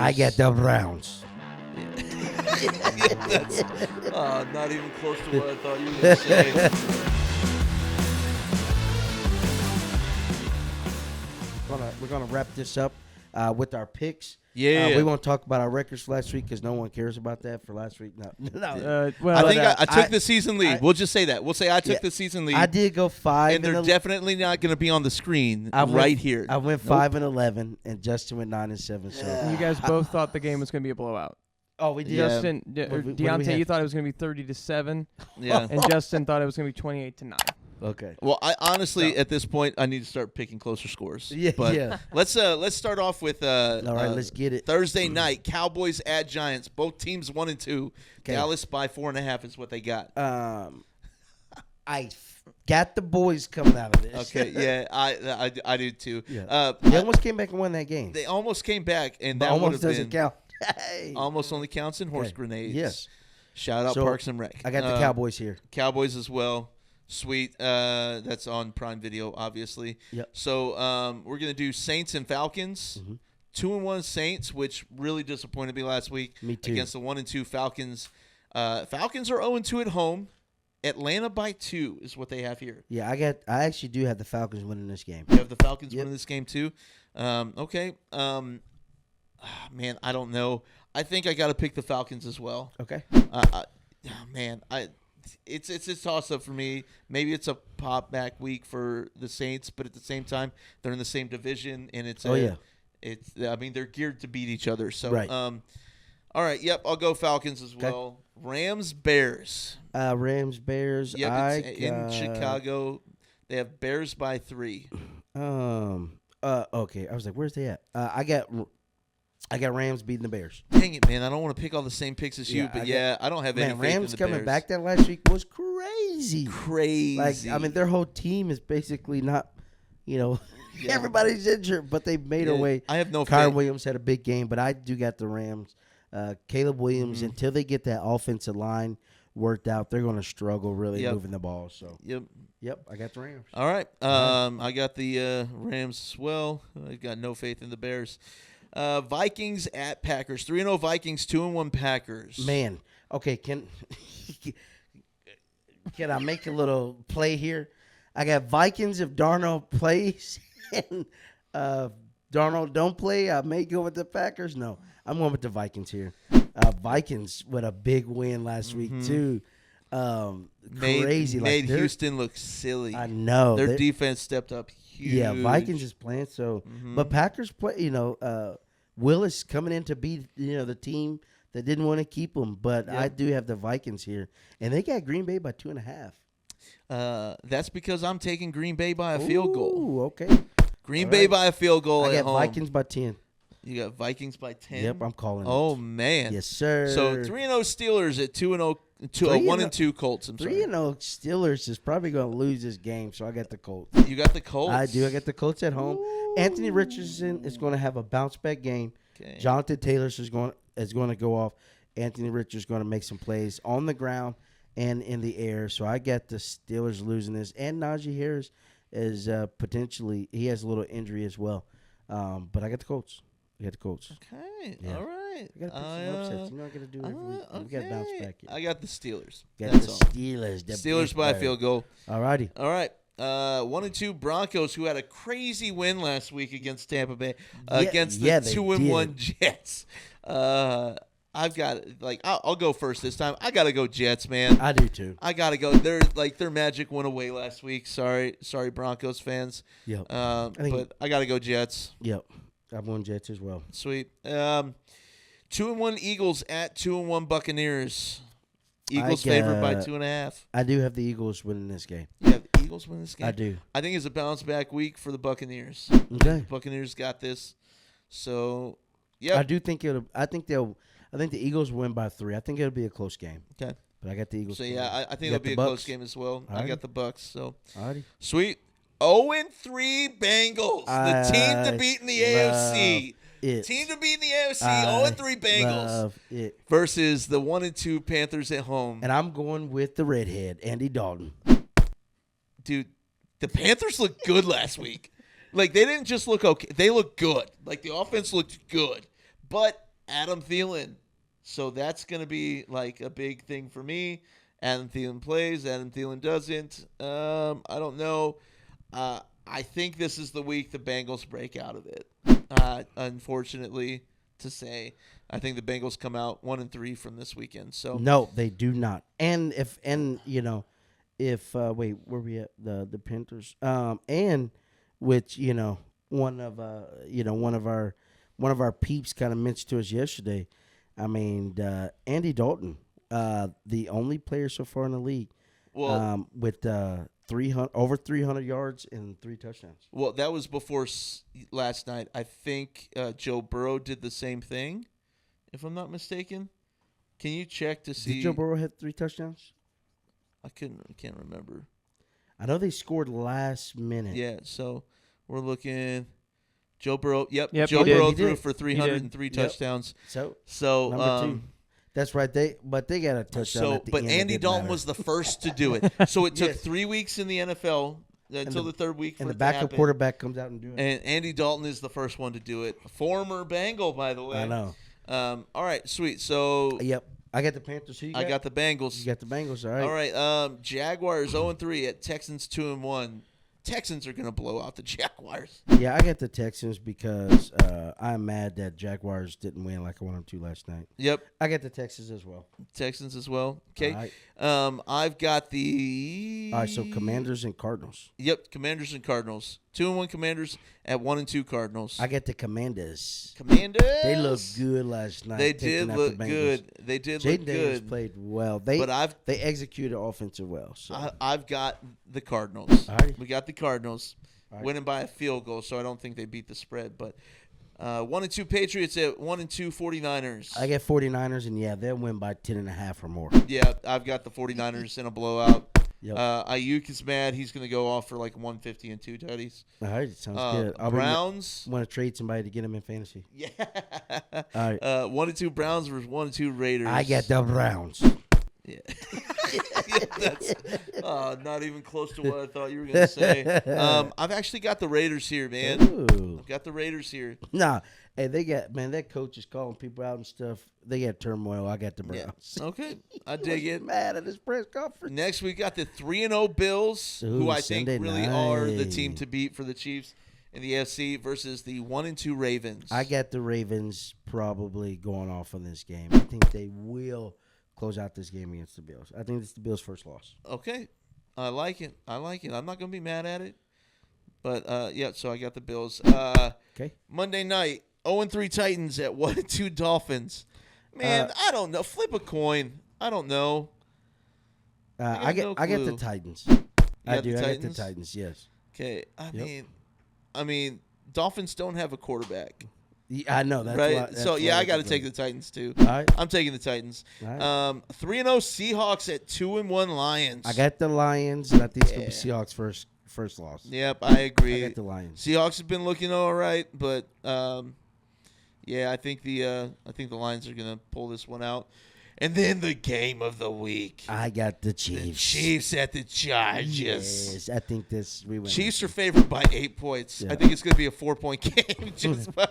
I get the Browns. Yeah, that's not even close to what I thought you were going to say. We're gonna wrap this up with our picks. Yeah. We won't talk about our records for last week because no one cares about that for last week. No. I think I took the season lead. We'll just say that. We'll say I took the season lead. I did go 5, and they're definitely not going to be on the screen here. I went 5-11, and Justin went 9-7. So you guys both thought the game was going to be a blowout. Oh, we did. Justin, Dionte, you thought it was going to be 30-7. Yeah. And Justin thought it was going to be 28-9. Okay. Well, I honestly, at this point, I need to start picking closer scores. Yeah. But yeah. let's start off with All right, let's get it. Thursday night, Cowboys at Giants. Both teams 1-2. Okay. Dallas by 4.5 is what they got. I got the boys coming out of this. Okay, yeah, I do too. Yeah. They almost came back and won that game. They almost came back, and but that almost would have doesn't been count. Hey. almost only counts in horse grenades. Yes. Shout out Parks and Rec. I got the Cowboys here. Cowboys as well. Sweet. That's on Prime Video, obviously. Yep. So we're gonna do Saints and Falcons. Mm-hmm. 2-1 Saints, which really disappointed me last week. Me too. Against the 1-2 Falcons. Falcons are 0-2 at home. Atlanta by 2 is what they have here. Yeah, I actually do have the Falcons winning this game. You have the Falcons winning this game too. Okay. Man, I don't know. I think I got to pick the Falcons as well. Okay. It's a toss-up for me. Maybe it's a pop-back week for the Saints, but at the same time, they're in the same division, and they're geared to beat each other. So, right. All right, yep, I'll go Falcons as well. Rams, Bears. Rams, Bears. Yep, in Chicago. They have Bears by 3. Okay. I was like, where's they at? I got Rams beating the Bears. Dang it, man! I don't want to pick all the same picks as you, but I don't have any faith Rams in the coming Bears. back that last week was crazy. Crazy. Their whole team is basically not, everybody's injured, but they made their way. I have no Kyron faith. Williams had a big game, but I do got the Rams. Caleb Williams, until they get that offensive line worked out, they're going to struggle really moving the ball. So Yep, I got the Rams. All right. I got the Rams as well. I got no faith in the Bears. Vikings at Packers. 3-0 Vikings, 2-1 Packers. Man, okay, can I make a little play here? I got Vikings if Darnold plays and Darnold don't play. I may go with the Packers. No, I'm going with the Vikings here. Vikings with a big win last week too. Crazy. Made Houston look silly. I know. Their defense stepped up huge. Yeah, Vikings is playing so. But Packers play, Willis coming in to be, the team that didn't want to keep him. But I do have the Vikings here. And they got Green Bay by 2.5. That's because I'm taking Green Bay by a field goal. Ooh, okay. Green Bay by a field goal I at got home. Vikings by 10. You got Vikings by 10? Yep, I'm calling it. Oh, man. Yes, sir. So 3-0 Steelers at 2-0, 1-2 Colts. I'm sorry. 3-0 Steelers is probably going to lose this game, so I got the Colts. You got the Colts? I do. I got the Colts at home. Ooh. Anthony Richardson is going to have a bounce-back game. Okay. Jonathan Taylor is going to go off. Anthony Richardson is going to make some plays on the ground and in the air. So I got the Steelers losing this. And Najee Harris is potentially – he has a little injury as well. But I got the Colts. I got the Colts. Okay. Yeah. All right. I got to pick some upsets. You know I got to do every week. Okay. We got to bounce back here. I got the Steelers. Got That's the all. Steelers. The Steelers by a field goal. All righty. All right. 1-2 Broncos, who had a crazy win last week against Tampa Bay, against the 2-1 Jets. I've got I'll go first this time. I gotta go Jets, man. I do too. I gotta go. Their magic went away last week. Sorry, Broncos fans. Yep. But I gotta go Jets. Yep. I'm going Jets as well. Sweet. 2-1 Eagles at 2-1 Buccaneers. Eagles favored by 2.5. I do have the Eagles winning this game. Yeah, the Eagles win this game. I do. I think it's a bounce back week for the Buccaneers. Okay. Buccaneers got this. So, yeah. I do think it'll. I think the Eagles will win by 3. I think it'll be a close game. Okay. But I got the Eagles. So yeah, I think it'll be a close game as well. I got the Bucks. So alrighty. Sweet. 0-3 Bengals. The team to beat in the AFC. Team to beat in the AFC. 0-3 Bengals versus the 1-2 Panthers at home. And I'm going with the redhead, Andy Dalton. Dude, the Panthers looked good last week. They didn't just look okay. They looked good. The offense looked good. But Adam Thielen. So that's going to be like a big thing for me. Adam Thielen plays. Adam Thielen doesn't. I don't know. I think this is the week the Bengals break out of it. Unfortunately, to say, I think the Bengals come out 1-3 from this weekend. So no, they do not. And if wait, where we at the Panthers? And which one of our peeps kind of mentioned to us yesterday. I mean, Andy Dalton, the only player so far in the league, with over 300 yards and 3 touchdowns. Well, that was before last night. I think Joe Burrow did the same thing, if I'm not mistaken. Can you check to see? Did Joe Burrow have 3 touchdowns? I can't remember. I know they scored last minute. Yeah, so we're looking. Joe Burrow. Yep. Joe Burrow threw for 303 touchdowns. Yep. So number 2. That's right. They got a touchdown at the end. But Andy Dalton was the first to do it. So it took Yes. 3 weeks in the NFL until the third week for and it the to happen. backup quarterback comes out and do it. And Andy Dalton is the first one to do it. Former Bengal, by the way. I know. All right, sweet. So Yep. I got the Panthers. Who you got? I got the Bengals. You got the Bengals. All right. All right. Jaguars 0-3 at Texans 2-1. Texans are going to blow out the Jaguars. Yeah, I got the Texans because I'm mad that Jaguars didn't win like I wanted them to last night. Yep. I got the Texans as well. Texans as well. Okay. All right. I've got the. All right, so Commanders and Cardinals. Yep, Commanders and Cardinals. 2-1 Commanders at 1-2 Cardinals. I got the Commanders. Commanders. They looked good last night. They did look good. They did look Jaden Daniels good. played well. They executed offensive well. So I've got the Cardinals. All right. We got the Cardinals right. winning by a field goal, so I don't think they beat the spread. But 1-2 Patriots at 1-2 49ers. I got 49ers, and yeah, they'll win by 10.5 or more. Yeah, I've got the 49ers in a blowout. Yep. Ayuk is mad. He's going to go off for like 150 and 2 tutties. All right, sounds good. Browns. Want to trade somebody to get him in fantasy. Yeah. All right. 1-2 Browns versus 1-2 Raiders. I got the Browns. Yeah. That's not even close to what I thought you were going to say. I've actually got the Raiders here, man. Ooh. I've got the Raiders here. Nah, hey, that coach is calling people out and stuff. They got turmoil. I got the Browns. Yeah. Okay, I dig it. Mad at his press conference. Next, we got the 3-0 Bills, who I think Sunday really night. are the team to beat for the Chiefs in the AFC versus the 1-2 Ravens. I got the Ravens probably going off on this game. I think they will close out this game against the Bills. I think it's the Bills' first loss. Okay, I like it. I'm not going to be mad at it. But, yeah, so I got the Bills. Okay. Monday night, 0-3 Titans at 1-2 Dolphins. Man, I don't know. Flip a coin. I don't know. I get the Titans. I do. I get the Titans. Yes. Okay. I mean, Dolphins don't have a quarterback. Yeah, I know. That's right. why, so yeah, I got to take the Titans too. All right. I'm taking the Titans. All right. 3-0 Seahawks at 2-1 Lions. I got the Lions, and I think it's gonna be Seahawks first loss. Yep, I agree. I got the Lions. Seahawks have been looking all right, but yeah, I think the Lions are gonna pull this one out. And then the game of the week. I got the Chiefs. The Chiefs at the Chargers. Yes, I think we win. Chiefs are favored by 8 points. Yeah. I think it's going to be a 4-point game just all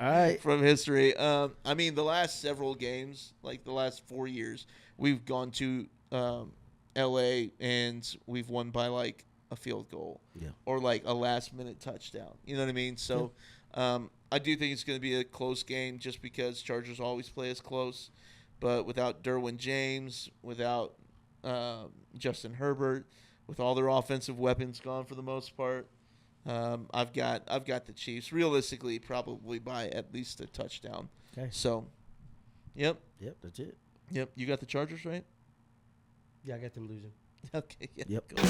right. from history. I mean, the last several games, like the last 4 years, we've gone to L.A. and we've won by like a field goal or like a last-minute touchdown. You know what I mean? So I do think it's going to be a close game just because Chargers always play us close. But without Derwin James, without Justin Herbert, with all their offensive weapons gone for the most part, I've got the Chiefs realistically probably by at least a touchdown. Okay. So, yep, that's it. Yep, you got the Chargers right? Yeah, I got them losing. Okay. Yeah, yep. Go.